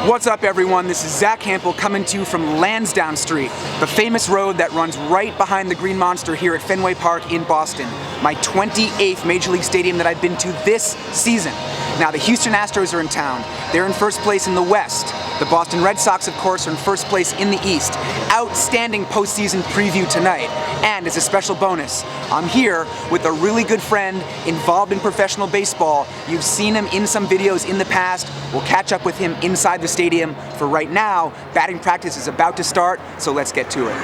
What's up, everyone? This is Zack Hample coming to you from Lansdowne Street, the famous road that runs right behind the Green Monster here at Fenway Park in Boston. My 28th Major League Stadium that I've been to this season. Now, the Houston Astros are in town. They're in first place in the West. The Boston Red Sox, of course, are in first place in the East. Outstanding postseason preview tonight. And as a special bonus, I'm here with a really good friend involved in professional baseball. You've seen him in some videos in the past. We'll catch up with him inside the stadium. For right now, batting practice is about to start, so let's get to it.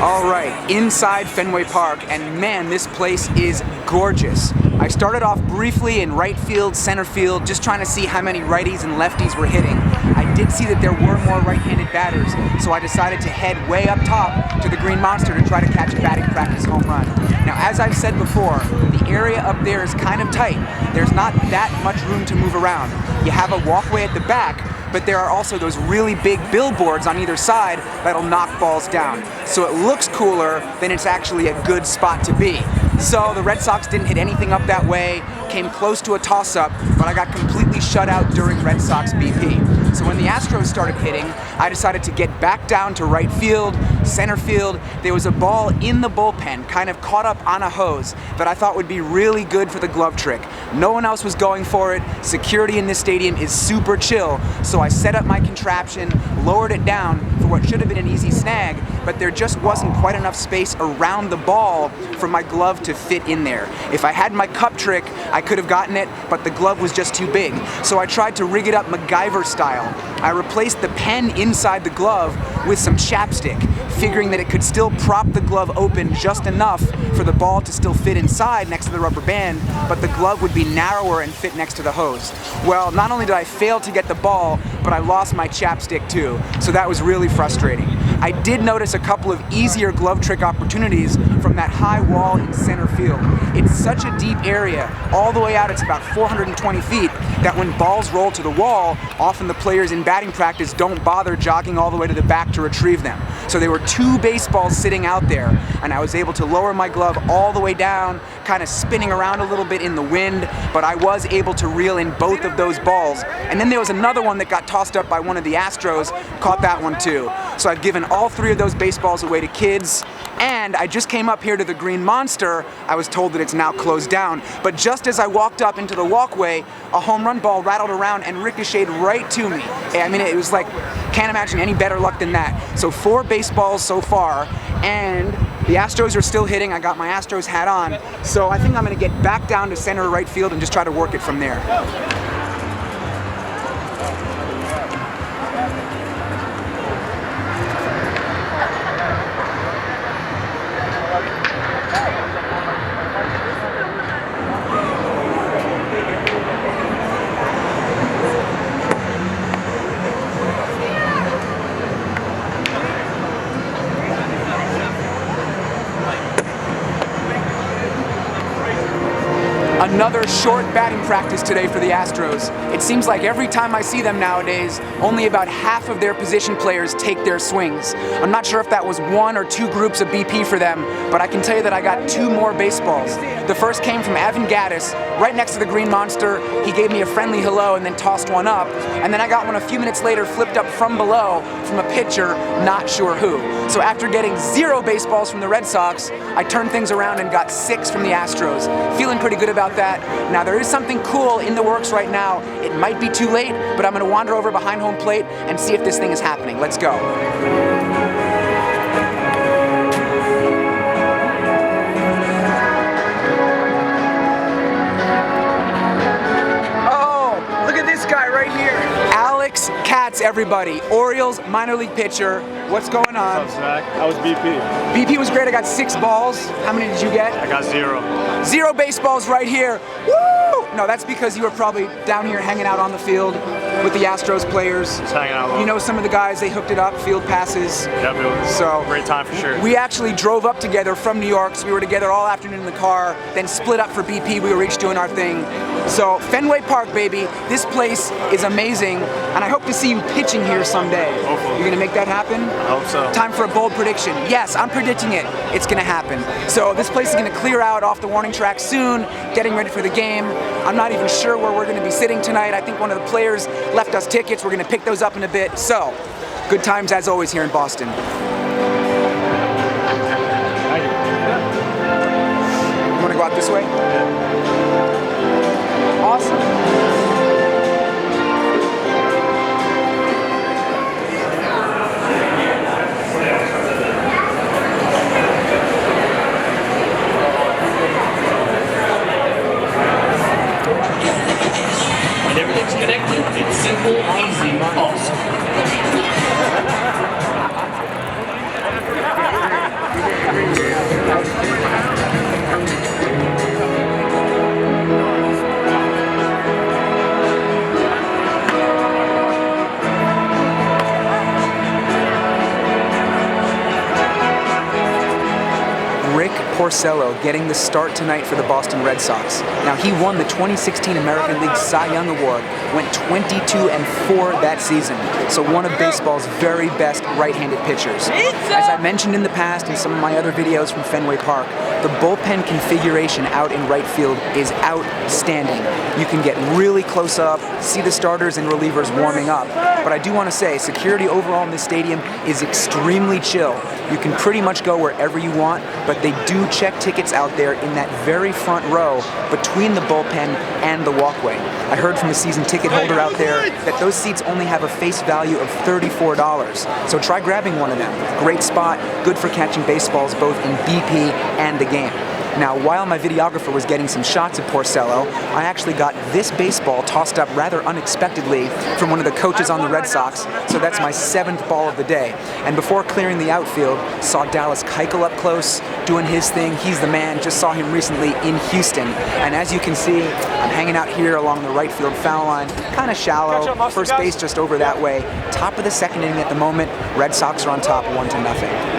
Alright, inside Fenway Park, and man, this place is gorgeous. I started off briefly in right field, center field, just trying to see how many righties and lefties were hitting. I did see that there were more right-handed batters, so I decided to head way up top to the Green Monster to try to catch a batting practice home run. Now, as I've said before, the area up there is kind of tight. There's not that much room to move around. You have a walkway at the back, but there are also those really big billboards on either side that'll knock balls down. So it looks cooler than it's actually a good spot to be. So the Red Sox didn't hit anything up that way, came close to a toss-up, but I got completely shut out during Red Sox BP. So when the Astros started hitting, I decided to get back down to right field, center field. There was a ball in the bullpen, kind of caught up on a hose, that I thought would be really good for the glove trick. No one else was going for it. Security in this stadium is super chill, so I set up my contraption, lowered it down for what should have been an easy snag, but there just wasn't quite enough space around the ball for my glove to fit in there. If I had my cup trick, I could have gotten it, but the glove was just too big. So I tried to rig it up MacGyver style. I replaced the pen inside the glove with some chapstick, figuring that it could still prop the glove open just enough for the ball to still fit inside next to the rubber band, but the glove would be narrower and fit next to the hose. Well, not only did I fail to get the ball, but I lost my chapstick too, so that was really frustrating. I did notice a couple of easier glove trick opportunities from that high wall in center field. It's such a deep area, all the way out it's about 420 feet, that when balls roll to the wall, often the players in batting practice don't bother jogging all the way to the back to retrieve them. So there were two baseballs sitting out there, and I was able to lower my glove all the way down, kind of spinning around a little bit in the wind, but I was able to reel in both of those balls. And then there was another one that got tossed up by one of the Astros, caught that one too. So I've given all three of those baseballs away to kids, and I just came up here to the Green Monster. I was told that it's now closed down, but just as I walked up into the walkway, a home run ball rattled around and ricocheted right to me. I mean, it was like, can't imagine any better luck than that. So 4 baseballs so far, and the Astros are still hitting. I got my Astros hat on, so I think I'm gonna get back down to center right field and just try to work it from there. Another short batting practice today for the Astros. It seems like every time I see them nowadays, only about half of their position players take their swings. I'm not sure if that was 1 or 2 groups of BP for them, but I can tell you that I got 2 more baseballs. The first came from Evan Gaddis, right next to the Green Monster. He gave me a friendly hello and then tossed one up. And then I got one a few minutes later flipped up from below from a pitcher, not sure who. So after getting 0 baseballs from the Red Sox, I turned things around and got 6 from the Astros. Feeling pretty good about that. Now, there is something cool in the works right now. It might be too late, but I'm going to wander over behind home plate and see if this thing is happening. Let's go. Oh, look at this guy right here. Alex Katz, everybody. Orioles minor league pitcher. What's going on? What's up, Zack? How was BP? BP was great. I got 6 balls. How many did you get? I got 0. 0 baseballs right here. Woo! No, that's because you were probably down here hanging out on the field with the Astros players. Just hanging out. You know some of the guys, they hooked it up, field passes. Yep, it was a great time for sure. We actually drove up together from New York, so we were together all afternoon in the car, then split up for BP. We were each doing our thing. So Fenway Park, baby, this place is amazing, and I hope to see you pitching here someday. Hopefully. You're gonna make that happen? I hope so. Time for a bold prediction. Yes, I'm predicting it. It's gonna happen. So this place is gonna clear out off the warning track soon, getting ready for the game. I'm not even sure where we're gonna be sitting tonight. I think one of the players left us tickets. We're gonna pick those up in a bit. So, good times as always here in Boston. You wanna go out this way? Awesome. And everything's connected. It's simple, easy, awesome. Porcello getting the start tonight for the Boston Red Sox. Now, he won the 2016 American League Cy Young Award, went 22-4 that season, so one of baseball's very best right-handed pitchers. As I mentioned in the past in some of my other videos from Fenway Park, the bullpen configuration out in right field is outstanding. You can get really close up, see the starters and relievers warming up, but I do want to say security overall in this stadium is extremely chill. You can pretty much go wherever you want, but they do check tickets out there in that very front row between the bullpen and the walkway. I heard from a season ticket holder out there that those seats only have a face value of $34. So try grabbing one of them. Great spot, good for catching baseballs both in BP and the game. Now, while my videographer was getting some shots of Porcello, I actually got this baseball tossed up rather unexpectedly from one of the coaches on the Red Sox, so that's my 7th ball of the day. And before clearing the outfield, saw Dallas Keuchel up close, doing his thing. He's the man, just saw him recently in Houston. And as you can see, I'm hanging out here along the right field foul line, kind of shallow, first base just over that way. Top of the second inning at the moment, Red Sox are on top 1-0.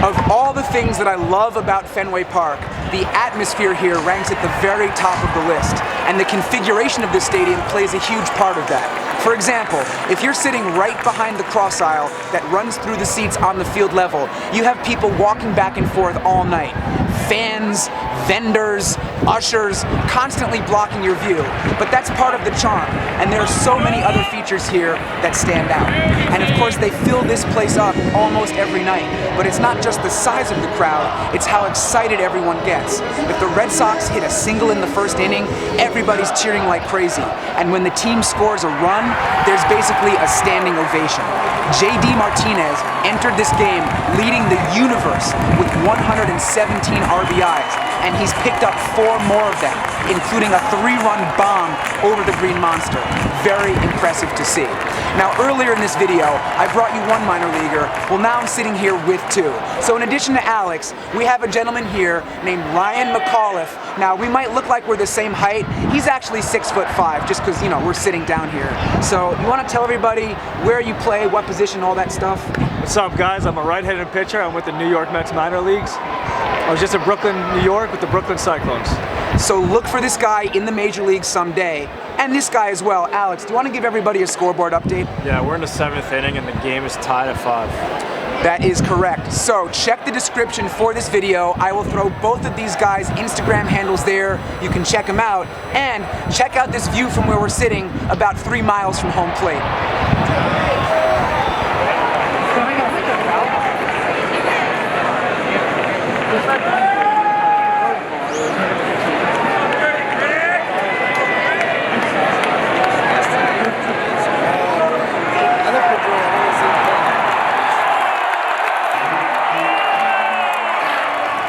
Of all the things that I love about Fenway Park, the atmosphere here ranks at the very top of the list, and the configuration of this stadium plays a huge part of that. For example, if you're sitting right behind the cross aisle that runs through the seats on the field level, you have people walking back and forth all night. Fans, vendors, ushers, constantly blocking your view. But that's part of the charm, and there are so many other features here that stand out. And of course, they fill this place up almost every night. But it's not just the size of the crowd, it's how excited everyone gets. If the Red Sox hit a single in the first inning, everybody's cheering like crazy. And when the team scores a run, there's basically a standing ovation. J.D. Martinez entered this game leading the universe with 117 RBIs, and he's picked up 4 more of them, including a 3-run bomb over the Green Monster. Very impressive to see. Now, earlier in this video, I brought you one minor leaguer. Well, now I'm sitting here with 2. So in addition to Alex, we have a gentleman here named Ryan McAuliffe. Now, we might look like we're the same height. He's actually 6'5", just because, you know, we're sitting down here. So you want to tell everybody where you play, what position, all that stuff? What's up, guys? I'm a right-handed pitcher. I'm with the New York Mets minor leagues. I was just in Brooklyn, New York with the Brooklyn Cyclones. So look for this guy in the major leagues someday, and this guy as well. Alex, do you want to give everybody a scoreboard update? Yeah, we're in the 7th inning and the game is tied at 5. That is correct. So check the description for this video. I will throw both of these guys' Instagram handles there. You can check them out, and check out this view from where we're sitting about 3 miles from home plate.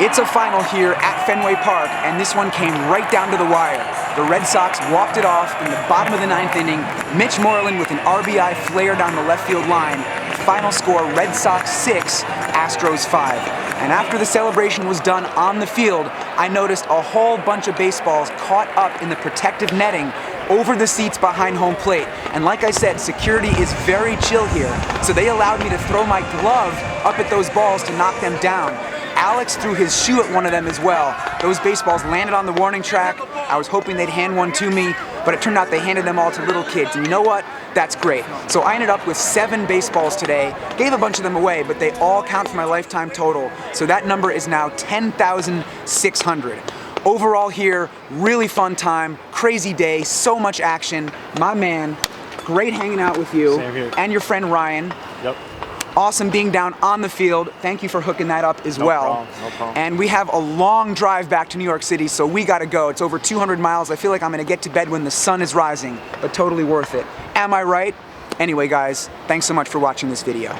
It's a final here at Fenway Park, and this one came right down to the wire. The Red Sox walked it off in the bottom of the 9th inning. Mitch Moreland with an RBI flare down the left field line. Final score, Red Sox 6, Astros 5. And after the celebration was done on the field, I noticed a whole bunch of baseballs caught up in the protective netting over the seats behind home plate. And like I said, security is very chill here, so they allowed me to throw my glove up at those balls to knock them down. Alex threw his shoe at one of them as well. Those baseballs landed on the warning track. I was hoping they'd hand one to me, but it turned out they handed them all to little kids. And you know what? That's great. So I ended up with 7 baseballs today. Gave a bunch of them away, but they all count for my lifetime total. So that number is now 10,600. Overall here, really fun time, crazy day, so much action. My man, great hanging out with you. Same here. And your friend Ryan. Yep. Awesome being down on the field. Thank you for hooking that up as well. No problem. And we have a long drive back to New York City, so we gotta go. It's over 200 miles. I feel like I'm gonna get to bed when the sun is rising, but totally worth it. Am I right? Anyway, guys, thanks so much for watching this video.